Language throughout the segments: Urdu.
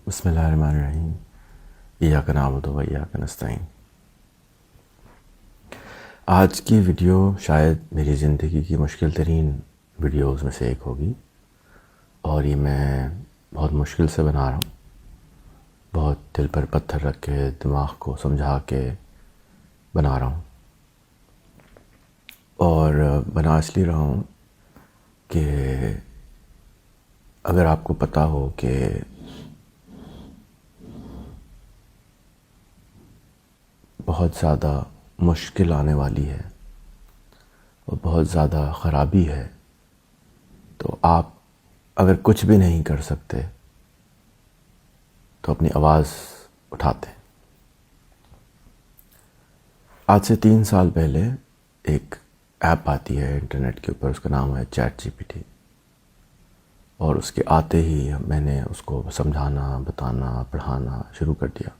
بسم اللہ الرحمن الرحیم ایاک نعبد و ایاک نستعین۔ آج کی ویڈیو شاید میری زندگی کی مشکل ترین ویڈیوز میں سے ایک ہوگی، اور یہ میں بہت مشکل سے بنا رہا ہوں، بہت دل پر پتھر رکھ کے دماغ کو سمجھا کے بنا رہا ہوں، اور بنا اس لیے رہا ہوں کہ اگر آپ کو پتہ ہو کہ بہت زیادہ مشکل آنے والی ہے اور بہت زیادہ خرابی ہے، تو آپ اگر کچھ بھی نہیں کر سکتے تو اپنی آواز اٹھاتے ہیں۔ آج سے 3 سال پہلے ایک ایپ آتی ہے انٹرنیٹ کے اوپر، اس کا نام ہے چیٹ جی پی ٹی، اور اس کے آتے ہی میں نے اس کو سمجھانا، بتانا، پڑھانا شروع کر دیا۔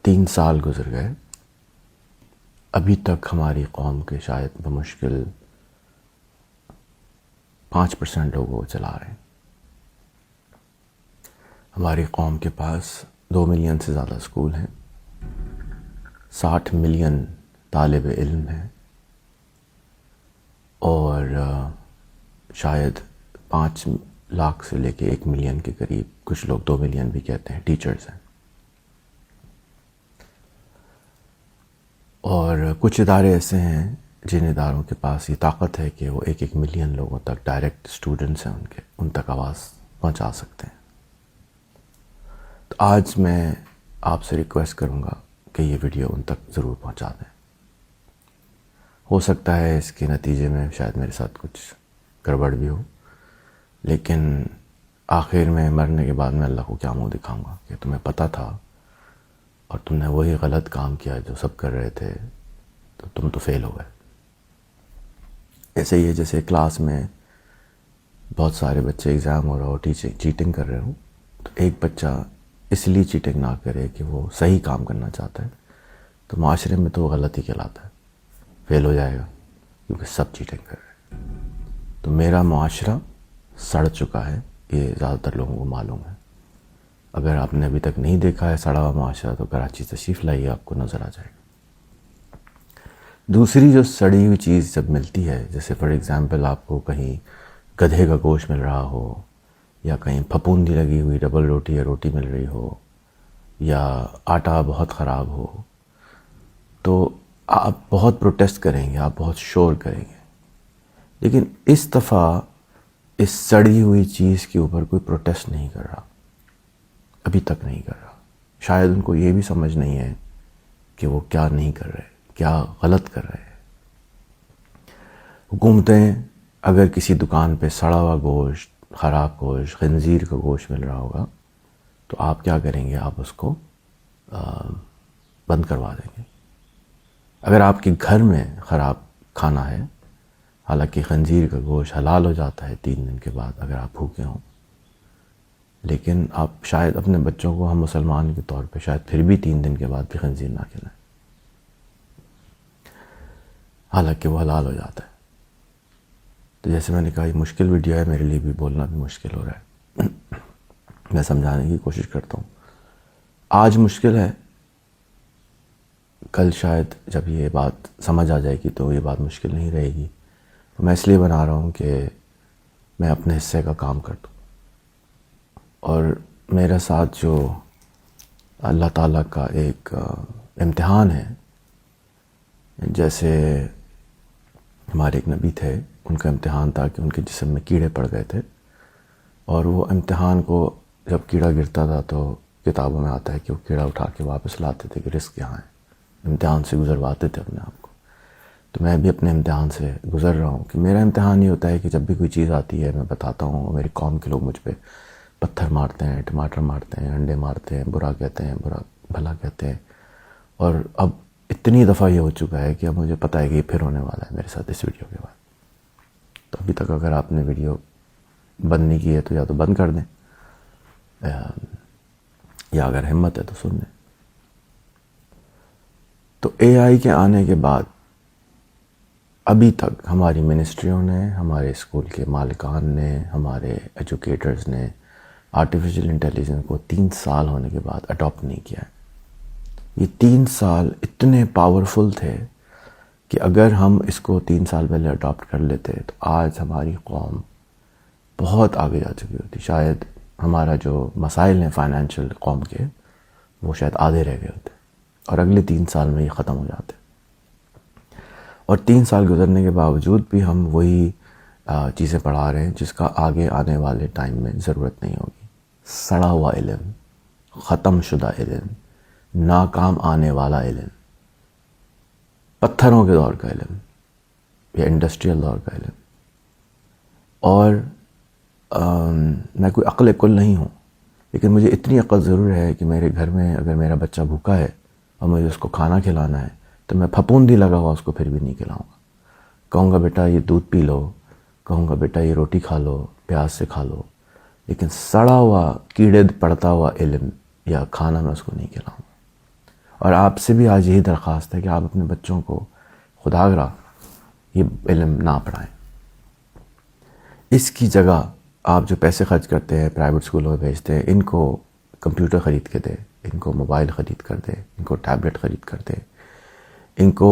3 سال گزر گئے، ابھی تک ہماری قوم کے شاید بمشکل 5% لوگ وہ چلا رہے ہیں۔ ہماری قوم کے پاس 2 ملین سے زیادہ اسکول ہیں، 60 ملین طالب علم ہیں، اور شاید 5 لاکھ سے لے کے 1 ملین کے قریب، کچھ لوگ 2 ملین بھی کہتے ہیں، ٹیچرز ہیں۔ اور کچھ ادارے ایسے ہیں جن اداروں کے پاس یہ طاقت ہے کہ وہ 1 ملین لوگوں تک، ڈائریکٹ اسٹوڈنٹس ہیں ان تک آواز پہنچا سکتے ہیں۔ تو آج میں آپ سے ریکویسٹ کروں گا کہ یہ ویڈیو ان تک ضرور پہنچا دیں۔ ہو سکتا ہے اس کے نتیجے میں شاید میرے ساتھ کچھ گڑبڑ بھی ہو، لیکن آخر میں مرنے کے بعد میں اللہ کو کیا منہ دکھاؤں گا کہ تمہیں پتہ تھا اور تم نے وہی غلط کام کیا جو سب کر رہے تھے، تو تم تو فیل ہو گئے۔ ایسے ہی ہے جیسے کلاس میں بہت سارے بچے ایگزام ہو رہا ہو، چیٹنگ کر رہے ہوں، تو ایک بچہ اس لیے چیٹنگ نہ کرے کہ وہ صحیح کام کرنا چاہتا ہے، تو معاشرے میں تو وہ غلط ہی کہلاتا ہے، فیل ہو جائے گا کیونکہ سب چیٹنگ کر رہے ہیں۔ تو میرا معاشرہ سڑ چکا ہے، یہ زیادہ تر لوگوں کو معلوم ہے۔ اگر آپ نے ابھی تک نہیں دیکھا ہے سڑا ہوا معاشرہ، تو کراچی تشریف لائیے، آپ کو نظر آ جائے گا۔ دوسری جو سڑی ہوئی چیز جب ملتی ہے، جیسے فار ایگزامپل آپ کو کہیں گدھے کا گوشت مل رہا ہو، یا کہیں پھپھوندی لگی ہوئی ڈبل روٹی یا روٹی مل رہی ہو، یا آٹا بہت خراب ہو، تو آپ بہت پروٹیسٹ کریں گے، آپ بہت شور کریں گے۔ لیکن اس دفعہ اس سڑی ہوئی چیز کے اوپر کوئی پروٹیسٹ نہیں کر رہا، ابھی تک نہیں کر رہا۔ شاید ان کو یہ بھی سمجھ نہیں ہے کہ وہ کیا نہیں کر رہے، کیا غلط کر رہے ہیں۔ حکومتیں اگر کسی دکان پہ سڑا ہوا گوشت، خراب گوشت، خنزیر کا گوشت مل رہا ہوگا، تو آپ کیا کریں گے؟ آپ اس کو بند کروا دیں گے۔ اگر آپ کے گھر میں خراب کھانا ہے، حالانکہ خنزیر کا گوشت حلال ہو جاتا ہے 3 دن کے بعد اگر آپ بھوکے ہوں، لیکن آپ شاید اپنے بچوں کو، ہم مسلمان کے طور پہ شاید پھر بھی 3 دن کے بعد بھی خنزیر نہ کھلائیں، حالانکہ وہ حلال ہو جاتا ہے۔ تو جیسے میں نے کہا، یہ مشکل ویڈیو ہے، میرے لیے بھی بولنا بھی مشکل ہو رہا ہے۔ میں سمجھانے کی کوشش کرتا ہوں۔ آج مشکل ہے، کل شاید جب یہ بات سمجھ آ جائے گی تو یہ بات مشکل نہیں رہے گی۔ تو میں اس لیے بنا رہا ہوں کہ میں اپنے حصے کا کام کر دوں، اور میرے ساتھ جو اللہ تعالیٰ کا ایک امتحان ہے، جیسے ہمارے ایک نبی تھے، ان کا امتحان تھا کہ ان کے جسم میں کیڑے پڑ گئے تھے، اور وہ امتحان کو جب کیڑا گرتا تھا تو کتابوں میں آتا ہے کہ وہ کیڑا اٹھا کے واپس لاتے تھے کہ رزق یہاں ہے، امتحان سے گزرواتے تھے اپنے آپ کو۔ تو میں بھی اپنے امتحان سے گزر رہا ہوں کہ میرا امتحان یہ ہوتا ہے کہ جب بھی کوئی چیز آتی ہے میں بتاتا ہوں، میری قوم کے لوگ مجھ پہ پتھر مارتے ہیں، ٹماٹر مارتے ہیں، انڈے مارتے ہیں، برا کہتے ہیں، برا بھلا کہتے ہیں، اور اب اتنی دفعہ یہ ہو چکا ہے کہ اب مجھے پتہ ہے کہ یہ پھر ہونے والا ہے میرے ساتھ اس ویڈیو کے بعد۔ تو ابھی تک اگر آپ نے ویڈیو بند نہیں کی ہے تو یا تو بند کر دیں، یا اگر ہمت ہے تو سن لیں۔ تو اے آئی کے آنے کے بعد ابھی تک ہماری منسٹریوں نے، ہمارے اسکول کے مالکان نے، ہمارے ایجوکیٹرز نے، آرٹیفیشیل انٹیلیجنس کو 3 سال ہونے کے بعد اڈاپٹ نہیں کیا ہے. یہ 3 سال اتنے پاورفل تھے کہ اگر ہم اس کو 3 سال پہلے اڈاپٹ کر لیتے تو آج ہماری قوم بہت آگے جا چکی ہوتی. شاید ہمارا جو مسائل ہیں فائنینشیل قوم کے وہ شاید آدھے رہ گئے ہوتے اور اگلے 3 سال میں یہ ختم ہو جاتے. اور 3 سال گزرنے کے باوجود بھی ہم وہی چیزیں پڑھا رہے ہیں جس کا آگے آنے والے ٹائم میں ضرورت نہیں ہوگی. سڑا ہوا علم، ختم شدہ علم، ناکام آنے والا علم، پتھروں کے دور کا علم یا انڈسٹریل دور کا علم. اور میں کوئی عقل کل نہیں ہوں، لیکن مجھے اتنی عقل ضرور ہے کہ میرے گھر میں اگر میرا بچہ بھوکا ہے اور مجھے اس کو کھانا کھلانا ہے تو میں پھپوندی لگا ہوا اس کو پھر بھی نہیں کھلاؤں گا. کہوں گا بیٹا یہ دودھ پی لو، کہوں گا بیٹا یہ روٹی کھا لو، پیاز سے کھا لو، لیکن سڑا ہوا کیڑے پڑتا ہوا علم یا کھانا میں اس کو نہیں کھلاؤں گا. اور آپ سے بھی آج یہی درخواست ہے کہ آپ اپنے بچوں کو خداگرہ یہ علم نہ پڑھائیں. اس کی جگہ آپ جو پیسے خرچ کرتے ہیں پرائیویٹ اسکولوں میں بھیجتے ہیں، ان کو کمپیوٹر خرید کے دیں، ان کو موبائل خرید کر دیں، ان کو ٹیبلٹ خرید کر دیں، ان کو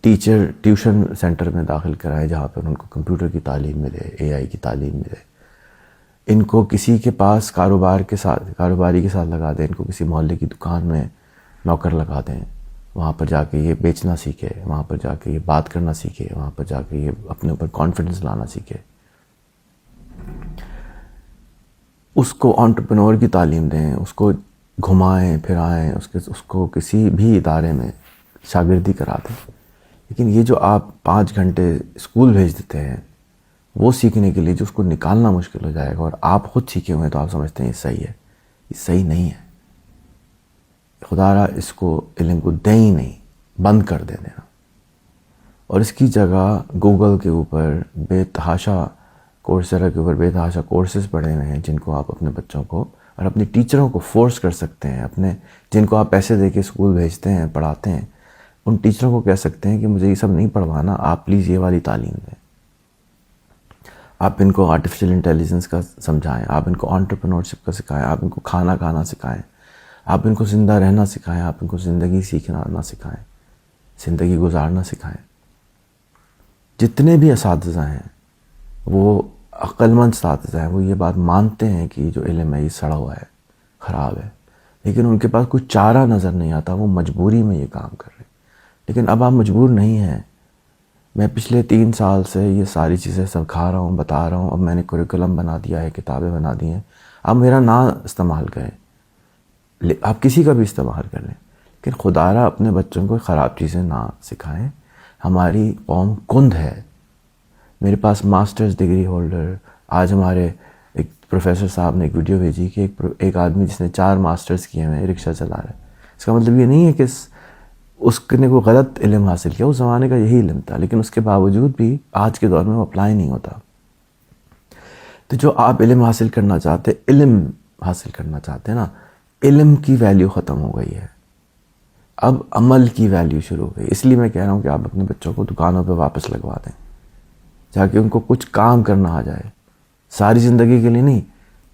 ٹیوشن سینٹر میں داخل کرائیں جہاں پر ان کو کمپیوٹر کی تعلیم ملے، اے آئی کی تعلیم ملے. ان کو کسی کے پاس کاروباری کے ساتھ لگا دیں، ان کو کسی محلے کی دکان میں نوکر لگا دیں، وہاں پر جا کے یہ بیچنا سیکھے، وہاں پر جا کے یہ بات کرنا سیکھے، وہاں پر جا کے یہ اپنے اوپر کانفیڈنس لانا سیکھے. اس کو انٹرپرینور کی تعلیم دیں، اس کو گھمائیں پھرائیں، اس کو کسی بھی ادارے میں شاگردی کرا دیں. لیکن یہ جو آپ 5 گھنٹے اسکول بھیج دیتے ہیں وہ سیکھنے کے لیے جو اس کو نکالنا مشکل ہو جائے گا، اور آپ خود سیکھے ہوئے ہیں تو آپ سمجھتے ہیں یہ صحیح ہے. یہ صحیح نہیں ہے. خدا را اس کو علم کو دیں ہی نہیں، بند کر دے دینا. اور اس کی جگہ گوگل کے اوپر بے تحاشا، کورسیرا کے اوپر بے تحاشا کورسز پڑھے ہوئے ہیں جن کو آپ اپنے بچوں کو اور اپنی ٹیچروں کو فورس کر سکتے ہیں. جن کو آپ پیسے دے کے اسکول بھیجتے ہیں، پڑھاتے ہیں، ان ٹیچروں کو کہہ سکتے ہیں کہ مجھے یہ سب نہیں پڑھوانا، آپ پلیز یہ والی تعلیم دیں. آپ ان کو آرٹیفیشیل انٹیلیجنس کا سمجھائیں، آپ ان کو انٹرپرینورشپ کا سکھائیں، آپ ان کو کھانا کھانا سکھائیں، آپ ان کو زندہ رہنا سکھائیں، آپ ان کو زندگی سیکھنا سکھائیں، زندگی گزارنا سکھائیں. جتنے بھی اساتذہ ہیں وہ عقل مند اساتذہ ہیں، وہ یہ بات مانتے ہیں کہ جو علم ہے یہ سڑا ہوا ہے، خراب ہے، لیکن ان کے پاس کوئی چارہ نظر نہیں آتا، وہ مجبوری میں یہ کام کر رہے ہیں. لیکن اب آپ مجبور نہیں ہیں. میں پچھلے 3 سال سے یہ ساری چیزیں سکھا رہا ہوں، بتا رہا ہوں. اب میں نے کوریکولم بنا دیا ہے، کتابیں بنا دی ہیں. آپ میرا نہ استعمال کریں، آپ کسی کا بھی استعمال کر لیں، لیکن خدا را اپنے بچوں کو خراب چیزیں نہ سکھائیں. ہماری قوم کند ہے. میرے پاس ماسٹرز ڈگری ہولڈر، آج ہمارے ایک پروفیسر صاحب نے ایک ویڈیو بھیجی کہ ایک آدمی جس نے 4 ماسٹرز کیے ہیں رکشہ چلا رہا ہے. اس کا مطلب یہ نہیں ہے کہ اس نے کوئی غلط علم حاصل کیا، اس زمانے کا یہی علم تھا، لیکن اس کے باوجود بھی آج کے دور میں وہ اپلائی نہیں ہوتا. تو جو آپ علم حاصل کرنا چاہتے، علم حاصل کرنا چاہتے ہیں نا، علم کی ویلیو ختم ہو گئی ہے. اب عمل کی ویلیو شروع ہو گئی. اس لیے میں کہہ رہا ہوں کہ آپ اپنے بچوں کو دکانوں پہ واپس لگوا دیں، جا کے ان کو کچھ کام کرنا آ جائے. ساری زندگی کے لیے نہیں،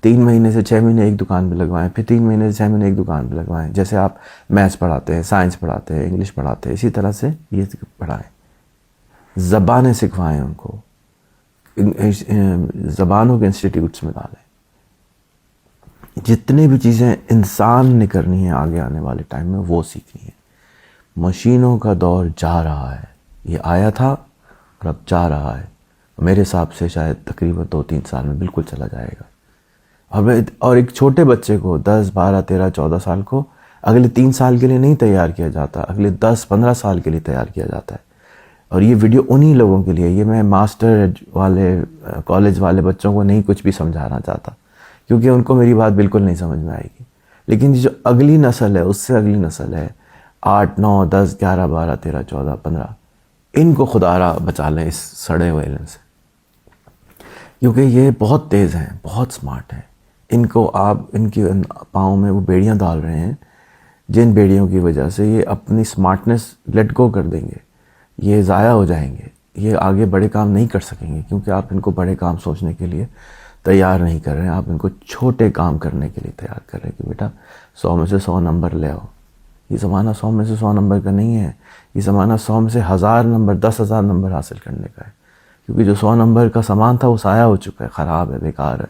3 مہینے سے 6 مہینے ایک دکان پہ لگوائیں، پھر 3 مہینے سے 6 مہینے ایک دکان پہ لگوائیں. جیسے آپ میتھس پڑھاتے ہیں، سائنس پڑھاتے ہیں، انگلش پڑھاتے ہیں، اسی طرح سے یہ پڑھائیں. زبانیں سکھوائیں ان کو، زبانوں کے انسٹیٹیوٹس میں ڈالیں. جتنے بھی چیزیں انسان نے کرنی ہیں آگے آنے والے ٹائم میں وہ سیکھنی ہے. مشینوں کا دور جا رہا ہے، یہ آیا تھا اور اب جا رہا ہے. میرے حساب سے شاید تقریباً 2-3 سال میں بالکل چلا جائے گا. اور ایک چھوٹے بچے کو 10 12 13 14 سال کو اگلے 3 سال کے لیے نہیں تیار کیا جاتا، اگلے 10 15 سال کے لیے تیار کیا جاتا ہے. اور یہ ویڈیو انہی لوگوں کے لیے، یہ میں ماسٹر والے کالج والے بچوں کو نہیں کچھ بھی سمجھانا چاہتا، کیونکہ ان کو میری بات بالکل نہیں سمجھ میں آئے گی. لیکن جو اگلی نسل ہے، اس سے اگلی نسل ہے، 8 9 10 11 12 13 14 15، ان کو خدا را بچا لیں اس سڑے ہوئے علم سے، کیونکہ یہ بہت تیز ہیں، بہت سمارٹ ہیں. ان کو آپ ان کی پاؤں میں وہ بیڑیاں ڈال رہے ہیں جن بیڑیوں کی وجہ سے یہ اپنی سمارٹنس لیٹ گو کر دیں گے، یہ ضائع ہو جائیں گے، یہ آگے بڑے کام نہیں کر سکیں گے، کیونکہ آپ ان کو بڑے کام سوچنے کے لیے تیار نہیں کر رہے ہیں، آپ ان کو چھوٹے کام کرنے کے لیے تیار کر رہے ہیں کہ بیٹا 100 میں سے 100 نمبر لے آؤ۔ یہ زمانہ 100 میں سے 100 نمبر کا نہیں ہے، یہ زمانہ 100 میں سے 1000 نمبر 10,000 نمبر حاصل کرنے کا ہے، کیونکہ جو 100 نمبر کا سامان تھا وہ ضائع ہو چکا ہے، خراب ہے، بیکار ہے۔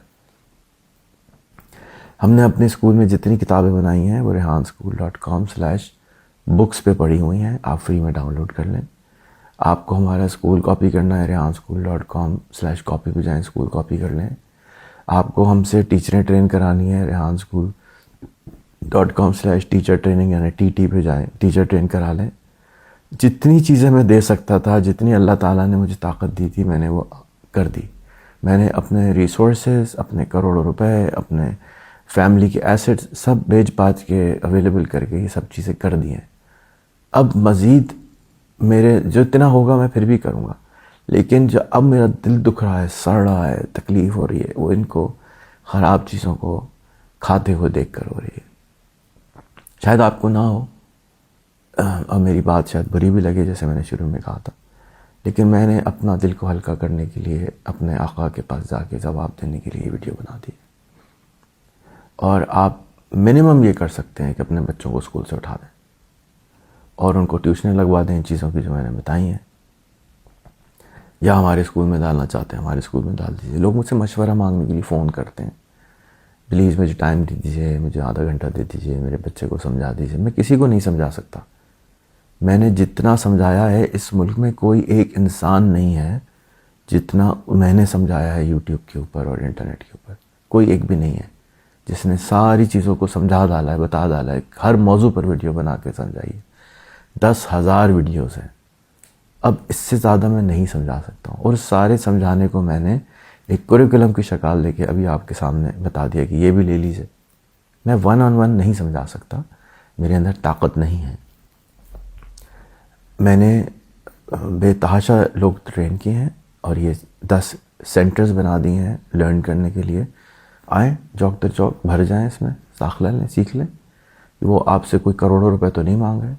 ہم نے اپنے اسکول میں جتنی کتابیں بنائی ہیں وہ rehanschool.com/books پہ پڑھی ہوئی ہیں، آپ فری میں ڈاؤن لوڈ کر لیں۔ آپ کو ہمارا اسکول کاپی کرنا ہے rehanschool.com/copy پہ جائیں، اسکول کاپی کر لیں۔ آپ کو ہم سے ٹیچریں ٹرین کرانی ہے rehanschool.com/teacher training یعنی TT پہ جائیں، ٹیچر ٹرین کرا لیں۔ جتنی چیزیں میں دے سکتا تھا، جتنی اللہ تعالیٰ نے مجھے طاقت دی تھی، میں نے وہ کر دی۔ میں نے اپنے ریسورسز، اپنے کروڑوں روپے، اپنے فیملی کے ایسٹس سب بیچ باچ کے اویلیبل کر کے یہ سب چیزیں کر دی ہیں۔ اب مزید میرے جو اتنا ہوگا میں پھر بھی کروں گا، لیکن جو اب میرا دل دکھ رہا ہے، سڑ رہا ہے، تکلیف ہو رہی ہے، وہ ان کو خراب چیزوں کو کھاتے ہوئے دیکھ کر ہو رہی ہے۔ شاید آپ کو نہ ہو اور میری بات شاید بری بھی لگے، جیسے میں نے شروع میں کہا تھا، لیکن میں نے اپنا دل کو ہلکا کرنے کے لیے اپنے آقا کے پاس جا کے جواب دینے کے لیے یہ ویڈیو بنا دی۔ اور آپ منیمم یہ کر سکتے ہیں کہ اپنے بچوں کو اسکول سے اٹھا دیں اور ان کو ٹیوشنیں لگوا دیں ان چیزوں کی جو میں نے بتائی ہیں، یا ہمارے اسکول میں ڈالنا چاہتے ہیں ہمارے اسکول میں ڈال دیجیے۔ لوگ مجھ سے مشورہ مانگنے کے لیے فون کرتے ہیں، پلیز مجھے ٹائم دے دیجیے، مجھے آدھا گھنٹہ دے دیجیے، میرے بچے کو سمجھا دیجیے۔ میں کسی کو نہیں سمجھا سکتا۔ میں نے جتنا سمجھایا ہے، اس ملک میں کوئی ایک انسان نہیں ہے جتنا میں نے سمجھایا ہے یوٹیوب کے اوپر اور انٹرنیٹ کے اوپر، کوئی ایک بھی نہیں ہے جس نے ساری چیزوں کو سمجھا ڈالا ہے، بتا ڈالا ہے، ہر موضوع پر ویڈیو بنا کے سمجھائی ہے۔ 10,000 ویڈیوز ہیں، اب اس سے زیادہ میں نہیں سمجھا سکتا ہوں، اور سارے سمجھانے کو میں نے ایک کریکولم کی شکل دے کے ابھی آپ کے سامنے بتا دیا کہ یہ بھی لے لیجیے۔ میں 1 on 1 نہیں سمجھا سکتا، میرے اندر طاقت نہیں ہے۔ میں نے بے تحاشا لوگ ٹرین کیے ہیں اور یہ 10 سینٹرز بنا دیے ہیں لرن کرنے کے لیے۔ آئیں چوک در چوک بھر جائیں، اس میں داخلہ لیں، سیکھ لیں۔ وہ آپ سے کوئی کروڑوں روپے تو نہیں مانگ رہے۔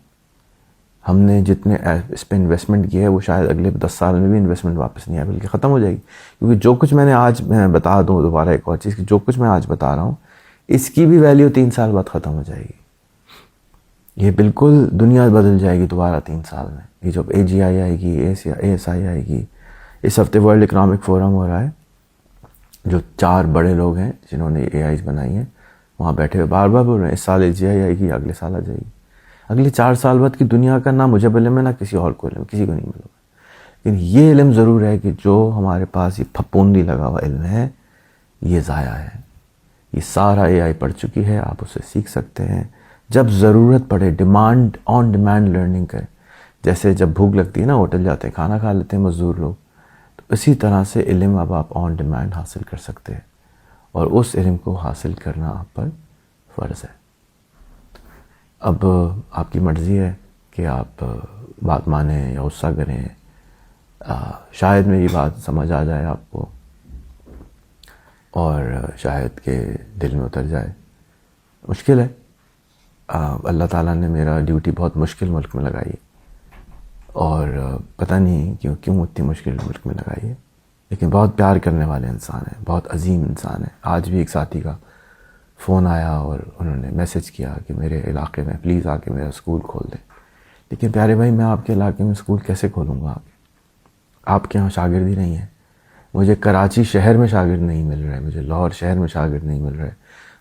ہم نے جتنے اس پہ انویسٹمنٹ کی ہے وہ شاید اگلے 10 سال میں بھی انویسٹمنٹ واپس نہیں آئے، بلکہ ختم ہو جائے گی، کیونکہ جو کچھ میں نے آج میں بتا دوں دوبارہ ایک اور چیز کہ جو کچھ میں آج بتا رہا ہوں اس کی بھی ویلیو 3 سال بعد ختم ہو جائے گی۔ یہ بالکل دنیا بدل جائے گی دوبارہ 3 سال میں۔ یہ جب AGI آئے گی، ASI آئے گی، اس ہفتے ورلڈ اکنامک فورم ہو رہا ہے، جو 4 بڑے لوگ ہیں جنہوں نے AIs بنائی ہیں وہاں بیٹھے ہوئے بار بار بول رہے ہیں اس سال AGI آئے گی، اگلے سال آ جائے گی۔ اگلے 4 سال بعد کی دنیا کا نہ مجھے علم ہے نہ کسی اور کو علم، کسی کو نہیں معلوم، لیکن یہ علم ضرور ہے کہ جو ہمارے پاس یہ پھپوندی لگا ہوا علم ہے یہ ضائع ہے۔ یہ سارا AI پڑھ چکی ہے، آپ اسے سیکھ سکتے ہیں جب ضرورت پڑے، آن ڈیمانڈ لرننگ کریں۔ جیسے جب بھوک لگتی ہے نا، ہوٹل جاتے ہیں، کھانا کھا لیتے ہیں مزدور لوگ، تو اسی طرح سے علم اب آپ آن ڈیمانڈ حاصل کر سکتے ہیں، اور اس علم کو حاصل کرنا آپ پر فرض ہے۔ اب آپ کی مرضی ہے کہ آپ بات مانیں یا غصہ کریں۔ شاید میری بات سمجھ آ جائے آپ کو، اور شاید کہ دل میں اتر جائے۔ مشکل ہے، اللہ تعالیٰ نے میرا ڈیوٹی بہت مشکل ملک میں لگائی ہے، اور پتہ نہیں کیوں اتنی مشکل ملک میں لگائی ہے، لیکن بہت پیار کرنے والے انسان ہیں، بہت عظیم انسان ہیں۔ آج بھی ایک ساتھی کا فون آیا اور انہوں نے میسج کیا کہ میرے علاقے میں پلیز آ کے میرا اسکول کھول دیں۔ لیکن پیارے بھائی، میں آپ کے علاقے میں اسکول کیسے کھولوں گا؟ آپ کے یہاں شاگرد ہی نہیں ہیں۔ مجھے کراچی شہر میں شاگرد نہیں مل رہے، مجھے لاہور شہر میں شاگرد نہیں مل رہے،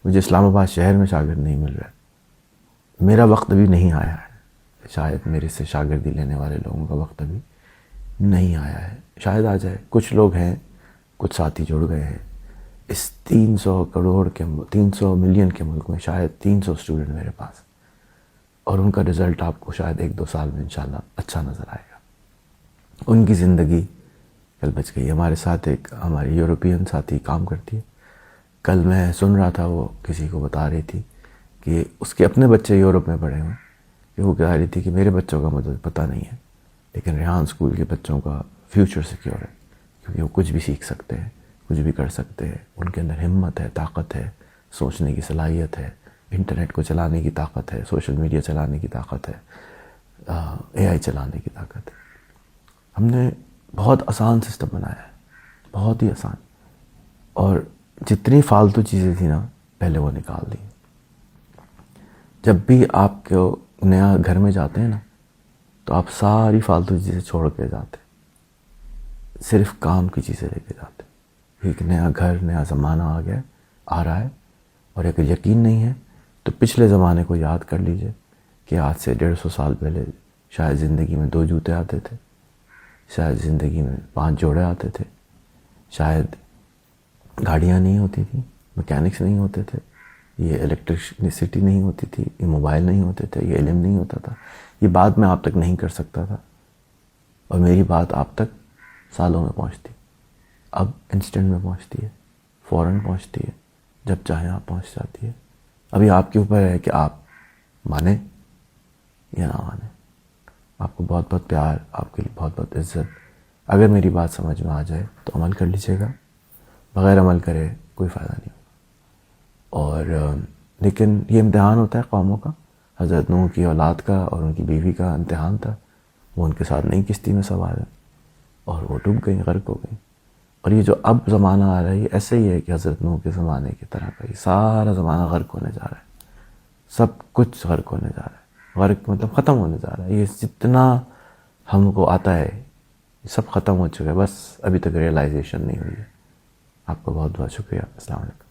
مجھے اسلام آباد شہر میں شاگرد نہیں مل رہے۔ میرا وقت ابھی نہیں آیا ہے، شاید میرے سے شاگردی لینے والے لوگوں کا وقت ابھی نہیں آیا ہے، شاید آ جائے۔ کچھ لوگ ہیں، کچھ ساتھی جڑ گئے ہیں۔ اس 300 ملین کے ملک میں شاید 300 اسٹوڈنٹ میرے پاس، اور ان کا رزلٹ آپ کو شاید 1-2 سال میں انشاءاللہ اچھا نظر آئے گا۔ ان کی زندگی کل بچ گئی۔ ہمارے ساتھ ایک ہماری یورپین ساتھی کام کرتی ہے، کل میں سن رہا تھا، وہ کسی کو بتا رہی تھی کہ اس کے اپنے بچے یورپ میں پڑھے ہوئے، کہ وہ کہہ رہی تھی کہ میرے بچوں کا مجھے پتہ نہیں ہے، لیکن ریحان اسکول کے بچوں کا فیوچر سیکیور ہے، کیونکہ وہ کچھ بھی سیکھ سکتے ہیں، کچھ بھی کر سکتے ہیں۔ ان کے اندر ہمت ہے، طاقت ہے، سوچنے کی صلاحیت ہے، انٹرنیٹ کو چلانے کی طاقت ہے، سوشل میڈیا چلانے کی طاقت ہے، AI چلانے کی طاقت ہے۔ ہم نے بہت آسان سسٹم بنایا ہے، بہت ہی آسان، اور جتنی فالتو چیزیں تھیں نا پہلے وہ نکال دی. جب بھی آپ کو نیا گھر میں جاتے ہیں نا تو آپ ساری فالتو چیزیں چھوڑ کے جاتے, صرف کام کی چیزیں لے کے جاتے. ایک نیا گھر, نیا زمانہ آ رہا ہے, اور اگر یقین نہیں ہے تو پچھلے زمانے کو یاد کر لیجئے کہ آج سے 150 سال پہلے شاید زندگی میں 2 جوتے آتے تھے, شاید زندگی میں 5 جوڑے آتے تھے, شاید گاڑیاں نہیں ہوتی تھیں, میکینکس نہیں ہوتے تھے, یہ الیکٹرسٹی نہیں ہوتی تھی, یہ موبائل نہیں ہوتے تھے, یہ علم نہیں ہوتا تھا. یہ بات میں آپ تک نہیں کر سکتا تھا, اور میری بات آپ تک سالوں میں پہنچتی. اب انسٹنٹ میں پہنچتی ہے, فوراً پہنچتی ہے, جب چاہیں آپ پہنچ جاتی ہے. ابھی آپ کے اوپر ہے کہ آپ مانیں یا نہ مانیں. آپ کو بہت بہت پیار, آپ کے لیے بہت بہت عزت. اگر میری بات سمجھ میں آ جائے تو عمل کر لیجیے گا, بغیر عمل کرے کوئی فائدہ نہیں ہوگا. اور لیکن یہ امتحان ہوتا ہے قوموں کا. حضرت نوح کی اولاد کا اور ان کی بیوی کا امتحان تھا. وہ ان کے ساتھ نئی کشتی میں سوار ہیں اور وہ ڈوب گئیں, غرق ہو گئیں. اور یہ جو اب زمانہ آ رہا ہے یہ ایسے ہی ہے کہ حضرت نوح کے زمانے کی طرح کا. یہ سارا زمانہ غرق ہونے جا رہا ہے, سب کچھ غرق ہونے جا رہا ہے. غرق مطلب ختم ہونے جا رہا ہے. یہ جتنا ہم کو آتا ہے یہ سب ختم ہو چکا ہے, بس ابھی تک ریئلائزیشن نہیں ہوئی ہے. آپ کا بہت بہت شکریہ. السلام علیکم.